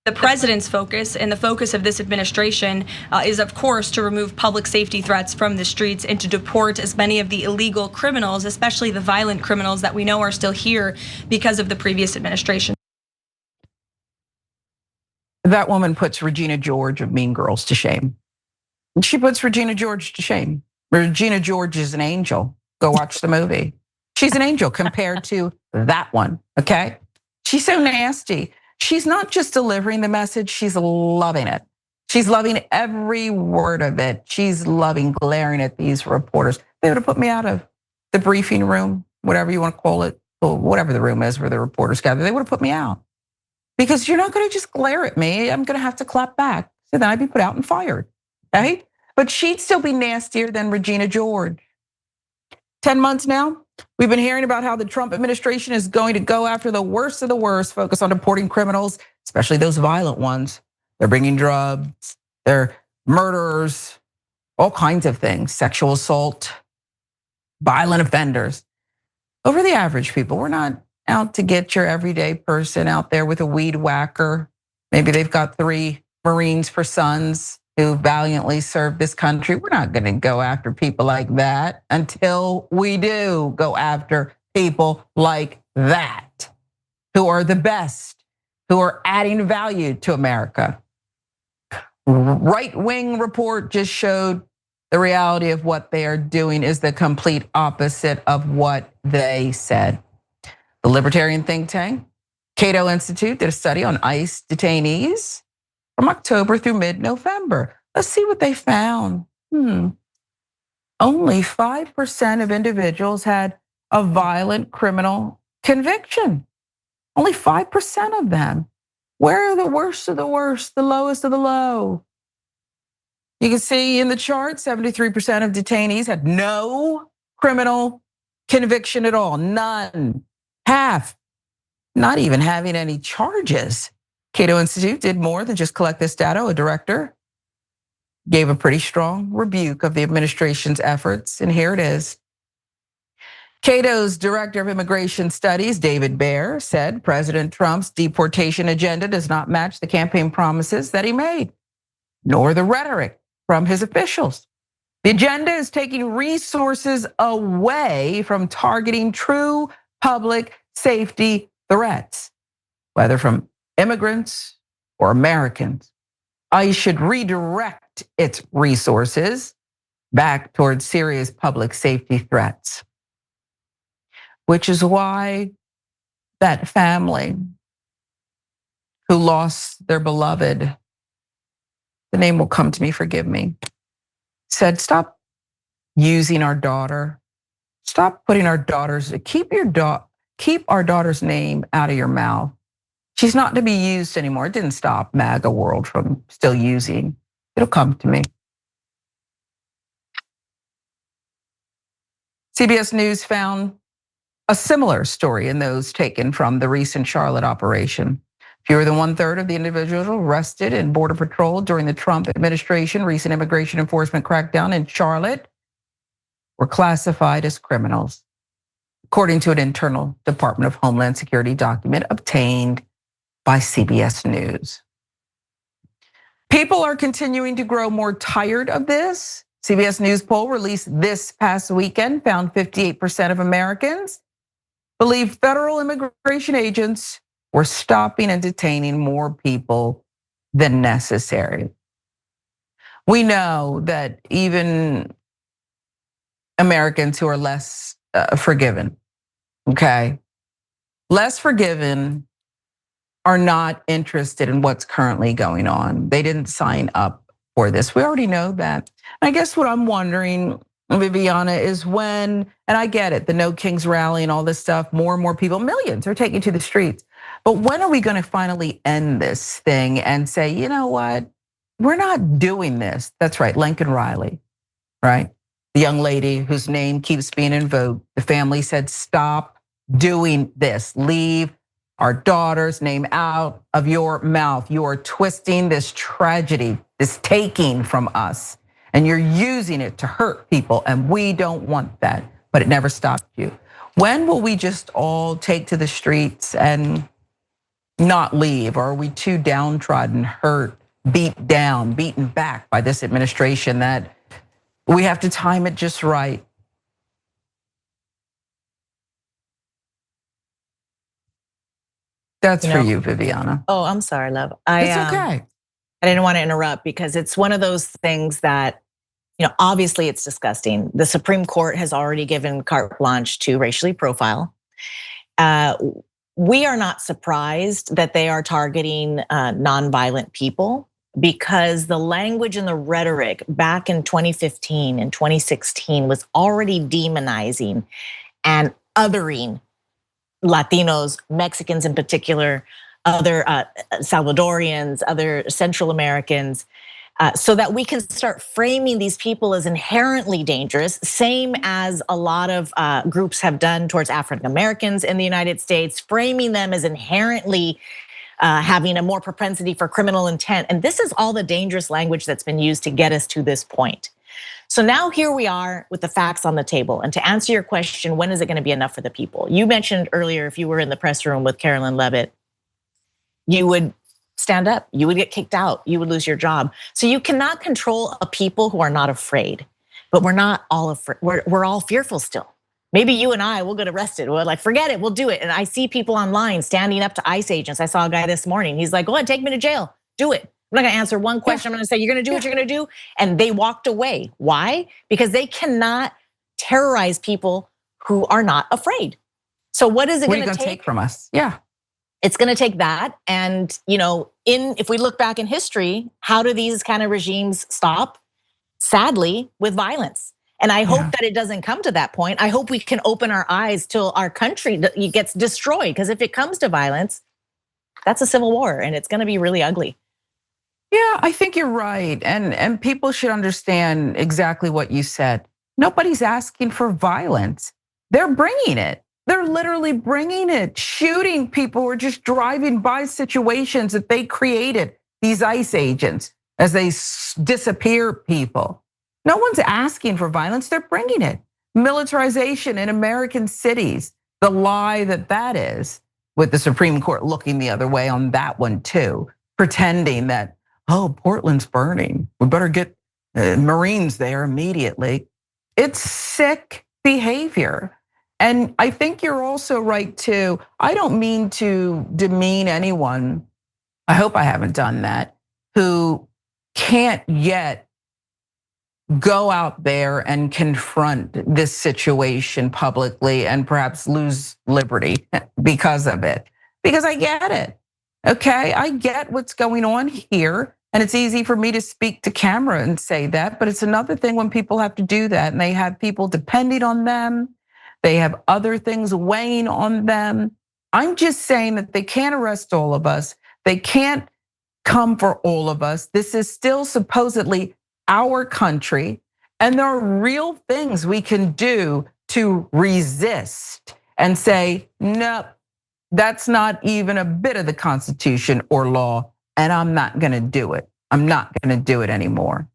The president's focus and the focus of this administration is, of course, to remove public safety threats from the streets and to deport as many of the illegal criminals, especially the violent criminals that we know are still here because of the previous administration. That woman puts Regina George of Mean Girls to shame. She puts Regina George to shame. Regina George is an angel. Go watch the movie. She's an angel compared to that one, okay? She's so nasty. She's not just delivering the message, she's loving it. She's loving every word of it. She's loving glaring at these reporters. They would have put me out of the briefing room, whatever you want to call it, or whatever the room is where the reporters gather. They would have put me out. Because you're not gonna just glare at me, I'm gonna have to clap back. So then I'd be put out and fired, right? But she'd still be nastier than Regina George. 10 months now, we've been hearing about how the Trump administration is going to go after the worst of the worst, focus on deporting criminals, especially those violent ones. They're bringing drugs, they're murderers, all kinds of things, sexual assault, violent offenders. Over the average people, we're not out to get your everyday person out there with a weed whacker. Maybe they've got 3 Marines for sons who valiantly served this country. We're not gonna go after people like that until we do go after people like that, who are the best, who are adding value to America. Right-wing report just showed the reality of what they are doing is the complete opposite of what they said. The libertarian think tank, Cato Institute, did a study on ICE detainees from October through mid-November. Let's see what they found. Only 5% of individuals had a violent criminal conviction. Only 5% of them. Where are the worst of the worst, the lowest of the low? You can see in the chart, 73% of detainees had no criminal conviction at all, none. Half, not even having any charges. Cato Institute did more than just collect this data. A director gave a pretty strong rebuke of the administration's efforts, and here it is. Cato's director of immigration studies, David Baer, said President Trump's deportation agenda does not match the campaign promises that he made, nor the rhetoric from his officials. The agenda is taking resources away from targeting true public safety threats, whether from immigrants or Americans. ICE should redirect its resources back towards serious public safety threats, which is why that family who lost their beloved, the name will come to me, forgive me, said, stop using our daughter. Stop putting our daughters, keep our daughter's name out of your mouth. She's not to be used anymore. It didn't stop MAGA world from still using. It'll come to me. CBS News found a similar story in those taken from the recent Charlotte operation. Fewer than 1/3 of the individuals arrested in Border Patrol during the Trump administration recent immigration enforcement crackdown in Charlotte were classified as criminals, according to an internal Department of Homeland Security document obtained by CBS News. People are continuing to grow more tired of this. CBS News poll released this past weekend found 58% of Americans believe federal immigration agents were stopping and detaining more people than necessary. We know that even Americans who are less forgiven, okay, less forgiven are not interested in what's currently going on. They didn't sign up for this. We already know that. I guess what I'm wondering, Viviana, is when, and I get it, the No Kings rally and all this stuff, more and more people, millions are taking to the streets. But when are we gonna finally end this thing and say, you know what, we're not doing this? That's right, Lincoln Riley, right? The young lady whose name keeps being invoked, the family said, stop doing this, leave our daughter's name out of your mouth. You are twisting this tragedy, this taking from us, and you're using it to hurt people, and we don't want that, but it never stopped you. When will we just all take to the streets and not leave? Or are we too downtrodden, hurt, beat down, beaten back by this administration that we have to time it just right? That's for you, Viviana. Oh, I'm sorry, love. It's okay. I didn't want to interrupt because it's one of those things that, obviously it's disgusting. The Supreme Court has already given carte blanche to racially profile. We are not surprised that they are targeting nonviolent people because the language and the rhetoric back in 2015 and 2016 was already demonizing and othering Latinos, Mexicans in particular, other Salvadorians, other Central Americans, so that we can start framing these people as inherently dangerous, same as a lot of groups have done towards African Americans in the United States, framing them as inherently having a more propensity for criminal intent. And this is all the dangerous language that's been used to get us to this point. So now here we are with the facts on the table. And to answer your question, when is it gonna be enough for the people? You mentioned earlier, if you were in the press room with Karoline Leavitt, you would stand up, you would get kicked out, you would lose your job. So you cannot control a people who are not afraid, but we're not all afraid, we're all fearful still. Maybe you and I will get arrested. We're like, forget it, we'll do it. And I see people online standing up to ICE agents. I saw a guy this morning, he's like, go ahead, take me to jail, do it. I'm not gonna answer one question. I'm gonna say, you're gonna do what you're gonna do. And they walked away. Why? Because they cannot terrorize people who are not afraid. So what is it What are you gonna gonna take from us? Yeah. It's gonna take that. And if we look back in history, how do these kind of regimes stop? Sadly, with violence. And I hope that it doesn't come to that point. I hope we can open our eyes till our country gets destroyed. Because if it comes to violence, that's a civil war and it's gonna be really ugly. Yeah, I think you're right. And people should understand exactly what you said. Nobody's asking for violence. They're bringing it. They're literally bringing it, shooting people who are just driving by situations that they created, these ICE agents, as they disappear people. No one's asking for violence, they're bringing it. Militarization in American cities, the lie that is, with the Supreme Court looking the other way on that one too, pretending that, oh, Portland's burning, we better get Marines there immediately. It's sick behavior. And I think you're also right too. I don't mean to demean anyone, I hope I haven't done that, who can't yet go out there and confront this situation publicly and perhaps lose liberty because of it. Because I get it, okay? I get what's going on here. And it's easy for me to speak to camera and say that, but it's another thing when people have to do that and they have people depending on them. They have other things weighing on them. I'm just saying that they can't arrest all of us. They can't come for all of us. This is still supposedly our country. And there are real things we can do to resist and say, nope, that's not even a bit of the Constitution or law. And I'm not gonna do it. I'm not gonna do it anymore.